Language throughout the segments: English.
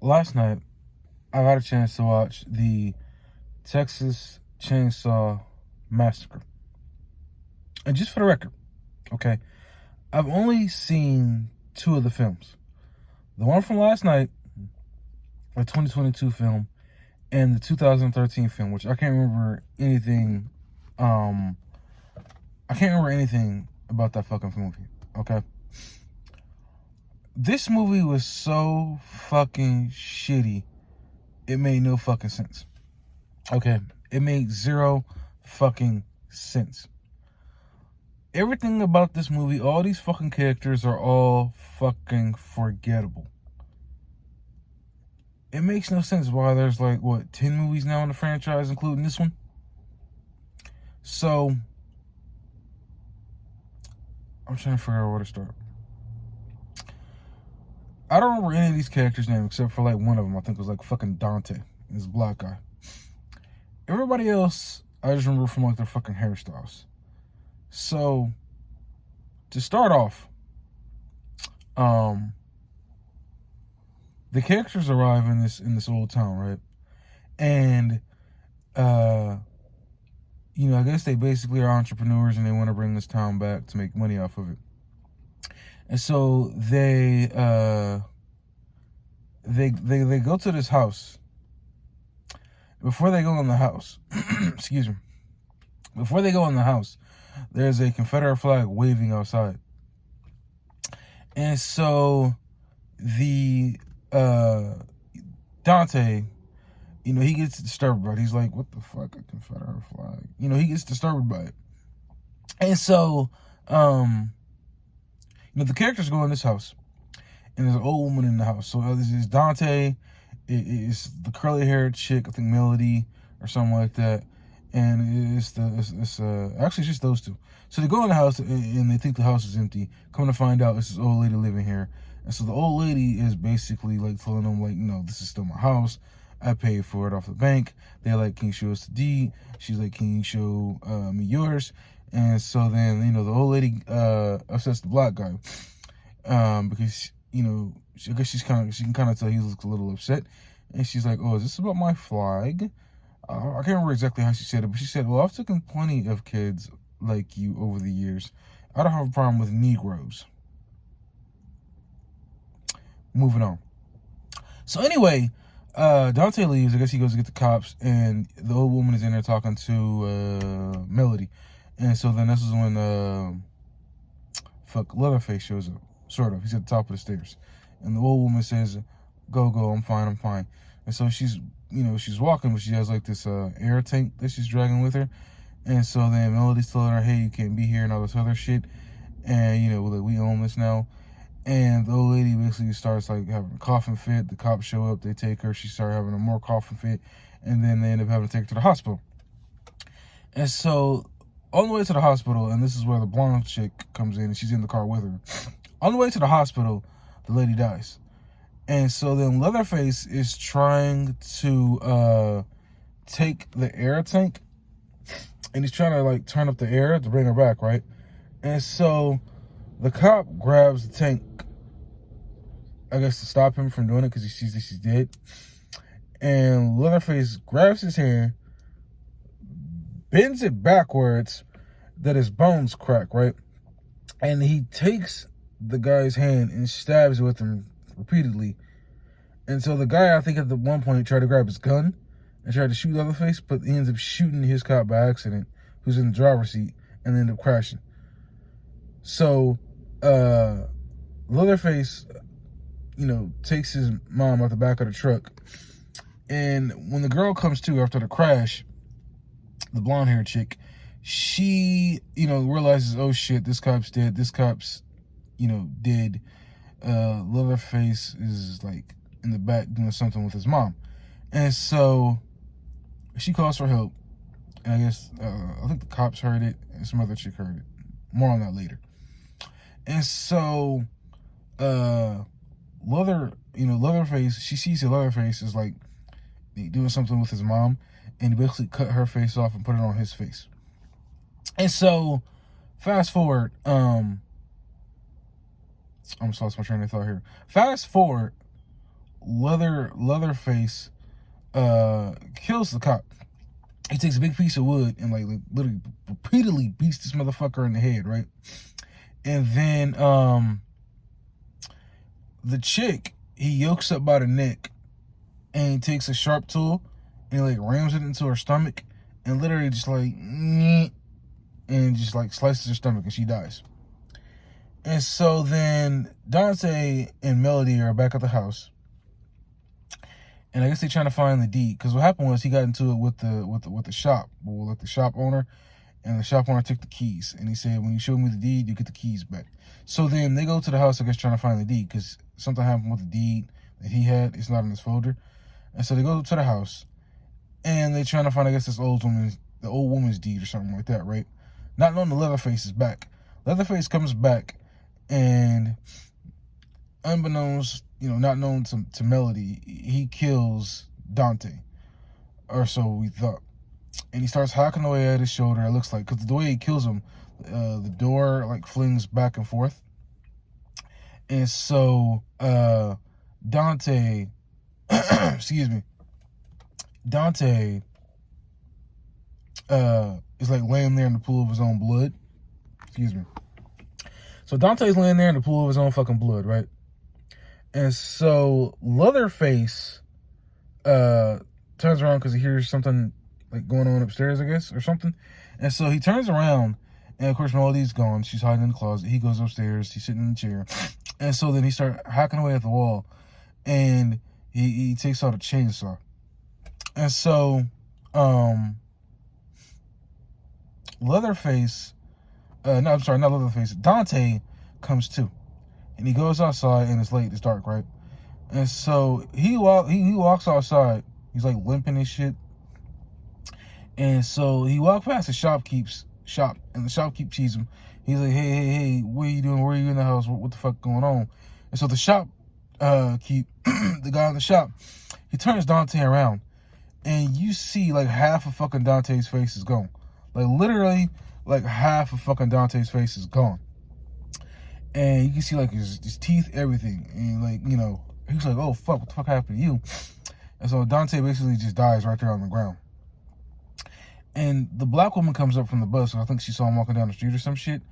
last night I got a chance to watch the Texas Chainsaw Massacre. And just for the record, okay, I've only seen two of the films. The one from last night, the 2022 film, and the 2013 film, which I can't remember anything. Um, I can't remember anything about that fucking movie. Okay, this movie was so fucking shitty. It made no fucking sense. Okay, it made zero fucking sense. Everything about this movie, all these fucking characters are all fucking forgettable. It makes no sense why there's like, what, 10 movies now in the franchise, including this one? So, I'm trying to figure out where to start. I don't remember any of these characters' names except for like one of them. I think it was like fucking Dante, this black guy. Everybody else, I just remember from like their fucking hairstyles. So, to start off, the characters arrive in this old town, right? And I guess they basically are entrepreneurs and they want to bring this town back to make money off of it. And so they go to this house. Before they go in the house, excuse me. Before they go in the house, there's a Confederate flag waving outside. And so the Dante, he gets disturbed by it. He's like, what the fuck, a Confederate flag? He gets disturbed by it. And so, the characters go in this house, and there's an old woman in the house. So this is Dante, it's the curly-haired chick, I think Melody, or something like that. And it's actually it's just those two. So they go in the house, and they think the house is empty. Come to find out, it's this old lady living here. And so the old lady is basically like telling them, like, this is still my house. I paid for it off the bank. They're like, can you show us the deed? She's like, can you show me yours? And so then, the old lady upsets the black guy because, I guess she can kind of tell he looks a little upset. And she's like, oh, is this about my flag? I can't remember exactly how she said it, but she said, well, I've taken plenty of kids like you over the years. I don't have a problem with Negroes. Moving on. So anyway, Dante leaves. I guess he goes to get the cops, and the old woman is in there talking to Melody. And so then this is when Leatherface shows up. Sort of. He's at the top of the stairs. And the old woman says, go, I'm fine. And so she's walking, but she has like this air tank that she's dragging with her. And so then Melody's telling her, hey, you can't be here and all this other shit. And, we own this now. And the old lady basically starts like having a coughing fit. The cops show up, they take her. She starts having a more coughing fit. And then they end up having to take her to the hospital. And so on the way to the hospital, and this is where the blonde chick comes in, and she's in the car with her. On the way to the hospital, the lady dies. And so then Leatherface is trying to take the air tank, and he's trying to like turn up the air to bring her back, right? And so the cop grabs the tank, I guess to stop him from doing it because he sees that she's dead. And Leatherface grabs his hair, bends it backwards that his bones crack, right? And he takes the guy's hand and stabs it with him repeatedly. And so the guy, I think at the one point, tried to grab his gun and tried to shoot Leatherface, but he ends up shooting his cop by accident, who's in the driver's seat, and ended up crashing. So Leatherface, takes his mom out the back of the truck. And when the girl comes to after the crash, the blonde-haired chick, she, realizes, oh shit, this cop's dead. This cop's, dead. Leatherface is like in the back doing something with his mom. And so she calls for help. And I guess, I think the cops heard it and some other chick heard it. More on that later. And so, Leatherface, she sees that Leatherface is like doing something with his mom, and he basically cut her face off and put it on his face. And so, fast forward, I'm just lost my train of thought here. Fast forward, Leatherface kills the cop. He takes a big piece of wood and like literally repeatedly beats this motherfucker in the head, right? And then the chick, he yokes up by the neck and he takes a sharp tool and like rams it into her stomach and literally just like and just like slices her stomach and she dies. And so then Dante and Melody are back at the house. And I guess they're trying to find the deed, because what happened was he got into it with the shop, like the shop owner, and the shop owner took the keys, and he said, "When you show me the deed, you get the keys back." So then they go to the house, I guess, trying to find the deed, because something happened with the deed that he had. It's not in his folder, and so they go to the house, and they're trying to find, I guess, the old woman's deed or something like that, right? Not knowing the Leatherface is back. Leatherface comes back, and unbeknownst, not known to Melody, he kills Dante, or so we thought. And he starts hacking away at his shoulder, it looks like, because the way he kills him, the door like flings back and forth. And so Dante excuse me, Dante is like laying there in the pool of his own blood. Excuse me. So Dante's laying there in the pool of his own fucking blood, right? And so Leatherface turns around because he hears something like going on upstairs, I guess, or something. And so he turns around, and of course Melody's gone. She's hiding in the closet. He goes upstairs. He's sitting in the chair. And so then he starts hacking away at the wall, and he takes out a chainsaw. And so Leatherface, no, I'm sorry, not Leatherface. Dante comes too. And he goes outside, and it's late, it's dark, right? And so he walks outside. He's like limping and shit. And so he walked past the shopkeep's shop, and the shopkeep sees him. He's like, hey, what are you doing? Where are you in the house? What the fuck going on? And so the shop keep, the guy in the shop, he turns Dante around, and you see like half of fucking Dante's face is gone. Like literally, like half of fucking Dante's face is gone. And you can see like his teeth, everything. And like, he's like, oh fuck, what the fuck happened to you? And so Dante basically just dies right there on the ground. And the black woman comes up from the bus. I think she saw him walking down the street or some shit.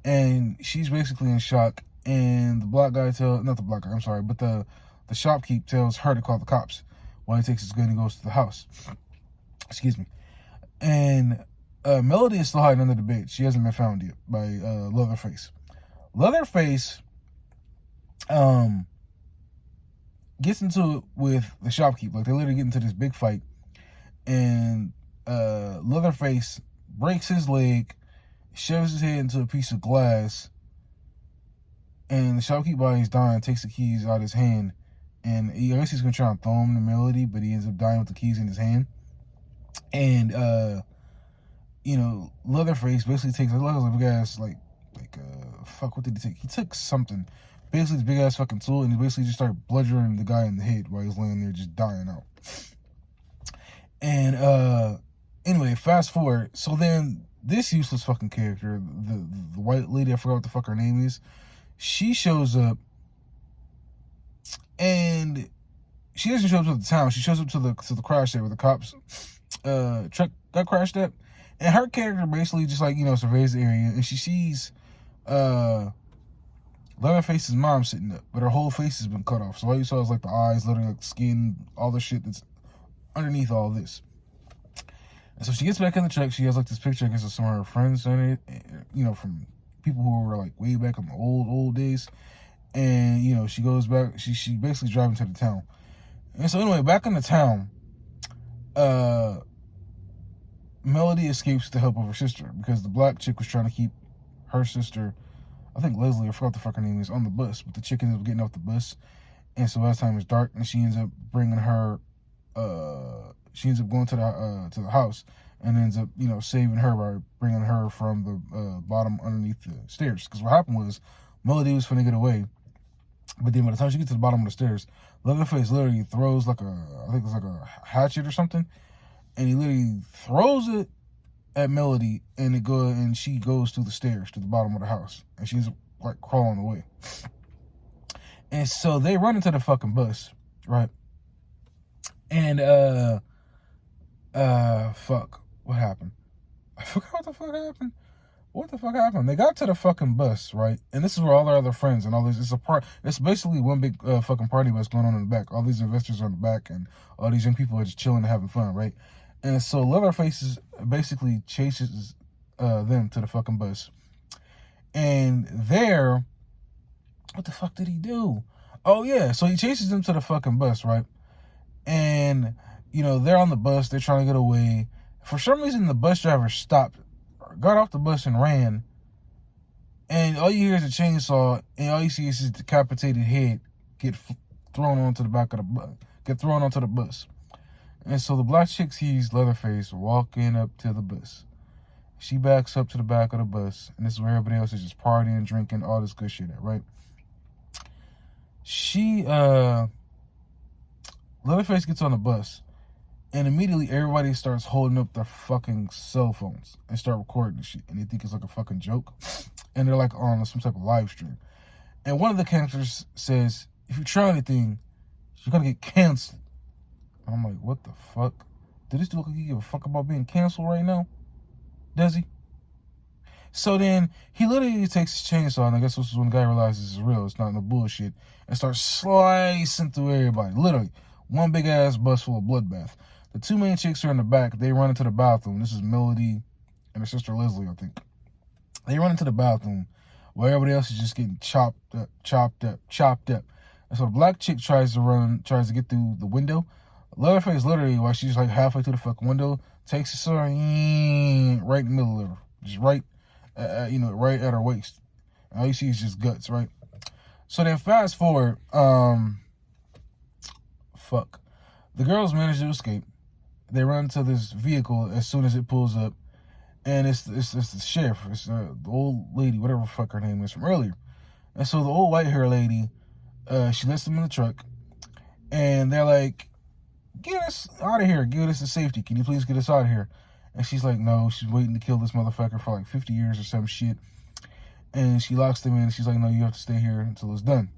And she's basically in shock. And the black guy not the black guy, I'm sorry, but the shopkeep tells her to call the cops while he takes his gun and goes to the house. Excuse me. And Melody is still hiding under the bed. She hasn't been found yet by Leatherface. Leatherface gets into it with the shopkeep. Like, they literally get into this big fight. And Leatherface breaks his leg, shoves his head into a piece of glass, and the shopkeep, while he's dying, takes the keys out of his hand. And I guess he's going to try and throw him to Melody, but he ends up dying with the keys in his hand. And, Leatherface basically takes a big ass, fuck, what did he take? He took something. Basically, this big ass fucking tool, and he basically just started bludgeoning the guy in the head while he's laying there just dying out. And, anyway, fast forward. So then, this useless fucking character, the white lady, I forgot what the fuck her name is, she shows up, and she doesn't show up to the town. She shows up to the crash there where the cops truck got crashed at. And her character basically just surveys the area, and she sees Leatherface's mom sitting up, but her whole face has been cut off. So all you saw is like the eyes, literally like skin, all the shit that's underneath all this. And so she gets back in the truck. She has like this picture, I guess, of some of her friends in it, from people who were like way back in the old days. And she goes back. She basically driving to the town. And so anyway, back in the town, Melody escapes to help of her sister, because the black chick was trying to keep her sister, I think Leslie, I forgot what the fuck her name is, on the bus. But the chick ends up getting off the bus, and so as time is dark, and she ends up bringing her, she ends up going to the house, and ends up saving her by bringing her from the bottom underneath the stairs. Because what happened was Melody was finna get away, but then by the time she gets to the bottom of the stairs, Leatherface literally throws I think it's like a hatchet or something. And he literally throws it at Melody, and she goes to the stairs to the bottom of the house, and she's like crawling away. And so they run into the fucking bus, right? And fuck, what happened? I forgot what the fuck happened. What the fuck happened? They got to the fucking bus, right? And this is where all their other friends and all this. It's basically one big fucking party bus going on in the back. All these investors are in the back, and all these young people are just chilling and having fun, right? And so Leatherface basically chases them to the fucking bus. And there, what the fuck did he do? Oh yeah, so he chases them to the fucking bus, right? And they're on the bus. They're trying to get away. For some reason, the bus driver stopped, got off the bus and ran. And all you hear is a chainsaw, and all you see is his decapitated head get thrown onto the back of the bus, get thrown onto the bus. And so the black chick sees Leatherface walking up to the bus. She backs up to the back of the bus, and this is where everybody else is just partying, drinking, all this good shit at, right? Leatherface gets on the bus, and immediately everybody starts holding up their fucking cell phones and start recording the shit, and they think it's like a fucking joke, and they're like on some type of live stream. And one of the characters says, if you try anything, you're gonna get canceled. And I'm like, what the fuck? Did this dude look like he give a fuck about being canceled right now? Does he? So then he literally takes his chainsaw, and I guess this is when the guy realizes it's real, it's not no bullshit, and starts slicing through everybody. Literally, one big ass bus full of bloodbath. The two main chicks are in the back. They run into the bathroom. This is Melody and her sister Leslie, I think. They run into the bathroom while everybody else is just getting chopped up. And so the black chick tries to get through the window. Leatherface literally, while she's like halfway through the fucking window, takes his sword right in the middle of her. Just right, right at her waist. And all you see is just guts, right? So then fast forward, the girls manage to escape. They run to this vehicle as soon as it pulls up, and it's the sheriff. It's the old lady, whatever the fuck her name is from earlier. And so the old white hair lady, she lets them in the truck, and they're like, "Get us out of here! Get us to safety! Can you please get us out of here?" And she's like, "No, she's waiting to kill this motherfucker for like 50 years or some shit." And she locks them in. She's like, "No, you have to stay here until it's done."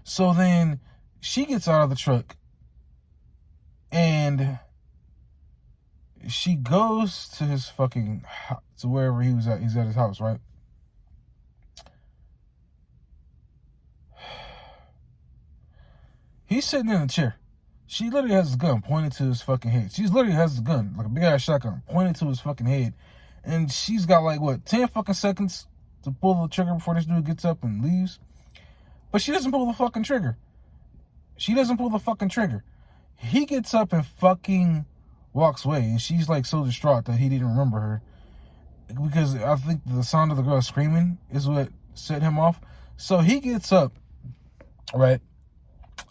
So then she gets out of the truck, and she goes to his fucking, to wherever he was at. He's at his house, right? He's sitting in a chair. She literally has his gun pointed to his fucking head. She literally has his gun, like a big ass shotgun, pointed to his fucking head. And she's got like, 10 fucking seconds to pull the trigger before this dude gets up and leaves. But she doesn't pull the fucking trigger. He gets up and fucking walks away, and she's like so distraught that he didn't remember her, because I think the sound of the girl screaming is what set him off. So he gets up, right,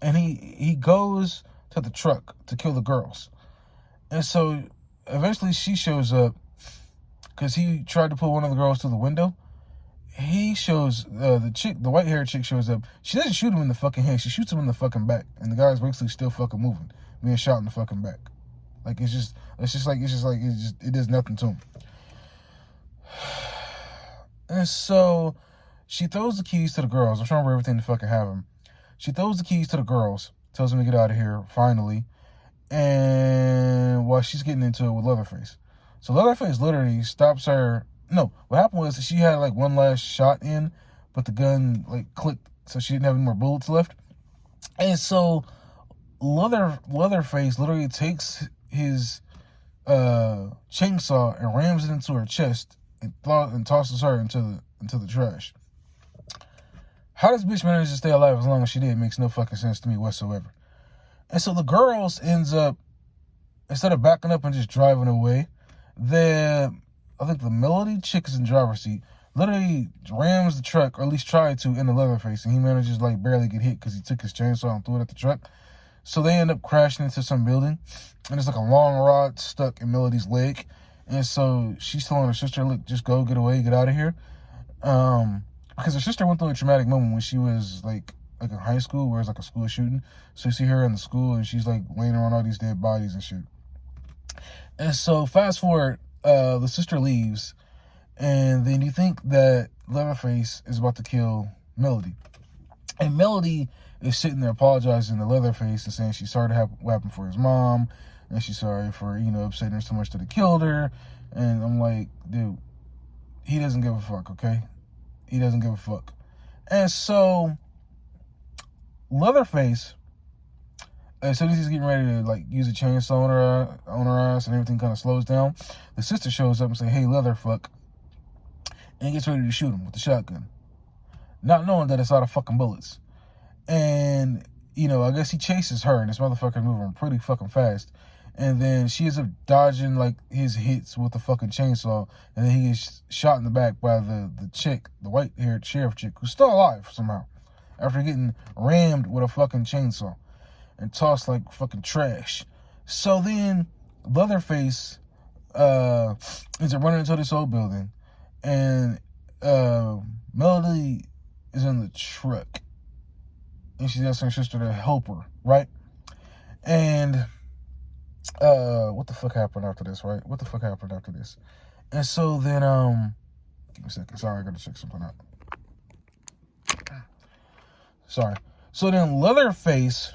and he goes to the truck to kill the girls. And so eventually she shows up, because he tried to pull one of the girls through the window. He shows, the white haired chick shows up. She doesn't shoot him in the fucking head, she shoots him in the fucking back, and the guy's basically still fucking moving, being shot in the fucking back. Like, it does nothing to him. And so she throws the keys to the girls. I'm trying to remember everything to fucking have him. She throws the keys to the girls, tells them to get out of here, finally. And while she's getting into it with Leatherface. So Leatherface literally stops her. No, what happened was that she had like one last shot in, but the gun like clicked, so she didn't have any more bullets left. And so Leatherface literally takes his chainsaw and rams it into her chest and tosses her into the trash. How this bitch managed to stay alive as long as she did makes no fucking sense to me whatsoever. And so the girls ends up, instead of backing up and just driving away, I think the Melody chick is in the driver's seat, literally rams the truck, or at least tried to, into Leatherface, and he manages to like barely get hit because he took his chainsaw and threw it at the truck. So they end up crashing into some building, and it's like a long rod stuck in Melody's leg. And so she's telling her sister, "Look, just go, get away, get out of here." Because her sister went through a traumatic moment when she was like in high school, where it's like a school shooting. So you see her in the school, and she's like laying around all these dead bodies and shit. And so fast forward, the sister leaves, and then you think that Leatherface is about to kill Melody. And Melody is sitting there apologizing to Leatherface and saying she's sorry to what happened for his mom, and she's sorry for, upsetting her so much that it killed her. And I'm like, dude, he doesn't give a fuck, okay? He doesn't give a fuck. And so Leatherface, as soon as he's getting ready to use a chainsaw on her ass and everything kind of slows down, the sister shows up and say, "Hey, Leatherfuck," and gets ready to shoot him with the shotgun, not knowing that it's out of fucking bullets. And I guess he chases her, and this motherfucker moving pretty fucking fast. And then she ends up dodging his hits with the fucking chainsaw, and then he gets shot in the back by the chick, the white-haired sheriff chick, who's still alive somehow, after getting rammed with a fucking chainsaw and tossed like fucking trash. So then Leatherface ends up running into this old building, and Melody is in the truck, and she's asking her sister to help her, right? And what the fuck happened after this, right? What the fuck happened after this? And so then, give me a second. Sorry, I gotta check something out. Sorry. So then Leatherface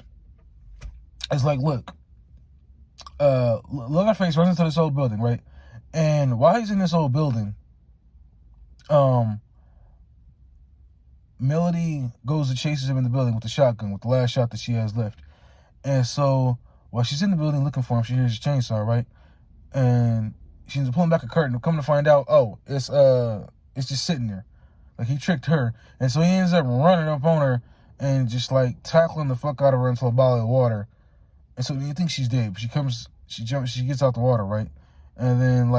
is like, look, Leatherface runs into this old building, right? And while he's in this old building, Melody goes and chases him in the building with the shotgun, with the last shot that she has left. And so while she's in the building looking for him, she hears a chainsaw, right? And she's pulling back a curtain. Come to find out, it's just sitting there. Like, he tricked her. And so he ends up running up on her and just tackling the fuck out of her into a bottle of water. And so you think she's dead, but she gets out the water, right? And then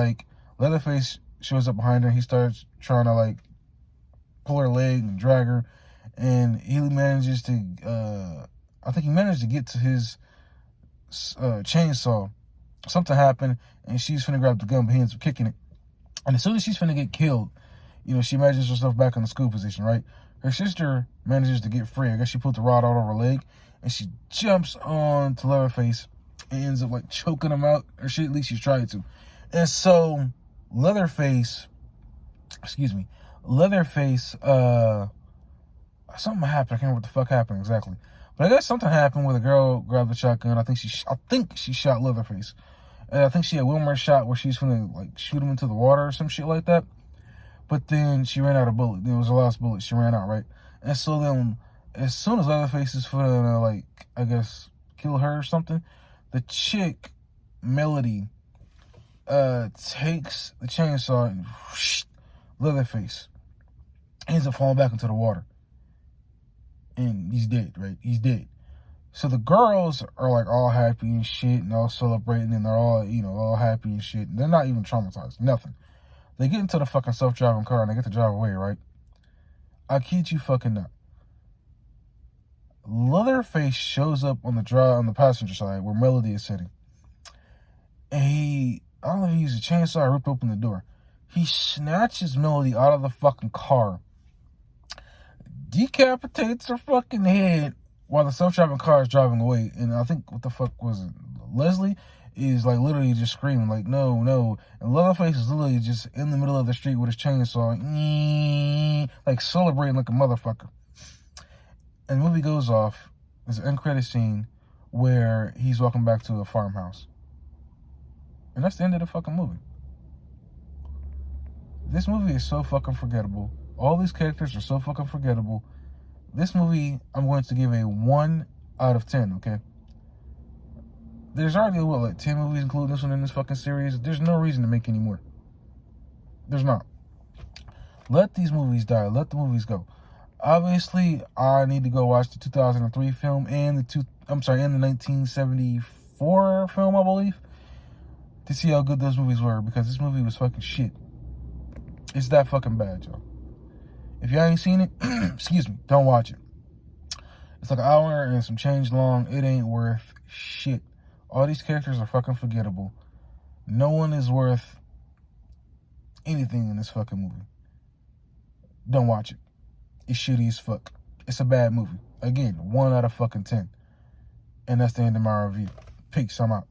Leatherface shows up behind her. He starts trying to pull her leg and drag her, and he manages to I think he managed to get to his chainsaw. Something happened, and she's finna grab the gun, but he ends up kicking it. And as soon as she's finna get killed, she imagines herself back in the school position, right? Her sister manages to get free. I guess she put the rod out of her leg, and she jumps on to Leatherface and ends up choking him out, or shit, at least she's trying to. And so Leatherface, something happened. I can't remember what the fuck happened exactly. But I guess something happened where the girl grabbed the shotgun. I think she shot Leatherface. And I think she had one more shot where she's gonna shoot him into the water or some shit like that. But then she ran out of bullet. It was the last bullet. She ran out, right? And so then, as soon as Leatherface is gonna I guess kill her or something, the chick Melody takes the chainsaw and Leatherface ends up falling back into the water. And he's dead, right? He's dead. So the girls are all happy and shit and all celebrating, and they're all, all happy and shit. They're not even traumatized, nothing. They get into the fucking self-driving car and they get to drive away, right? I kid you fucking not. Leatherface shows up on the passenger side where Melody is sitting. And I don't know if he used a chainsaw or ripped open the door. He snatches Melody out of the fucking car, decapitates her fucking head while the self-driving car is driving away. And I think, what the fuck was it? Leslie is literally just screaming no, no. And Leatherface is literally just in the middle of the street with his chainsaw, celebrating like a motherfucker. And the movie goes off. There's an end credit scene where he's walking back to a farmhouse. And that's the end of the fucking movie. This movie is so fucking forgettable. All these characters are so fucking forgettable. This movie, I'm going to give a 1 out of 10, okay? There's already, 10 movies including this one in this fucking series. There's no reason to make any more. There's not. Let these movies die. Let the movies go. Obviously, I need to go watch the 2003 film and the 1974 film, I believe, to see how good those movies were, because this movie was fucking shit. It's that fucking bad, y'all. If y'all ain't seen it, excuse me, don't watch it. It's an hour and some change long. It ain't worth shit. All these characters are fucking forgettable. No one is worth anything in this fucking movie. Don't watch it. It's shitty as fuck. It's a bad movie. Again, 1 out of fucking 10. And that's the end of my review. Peace. I'm out.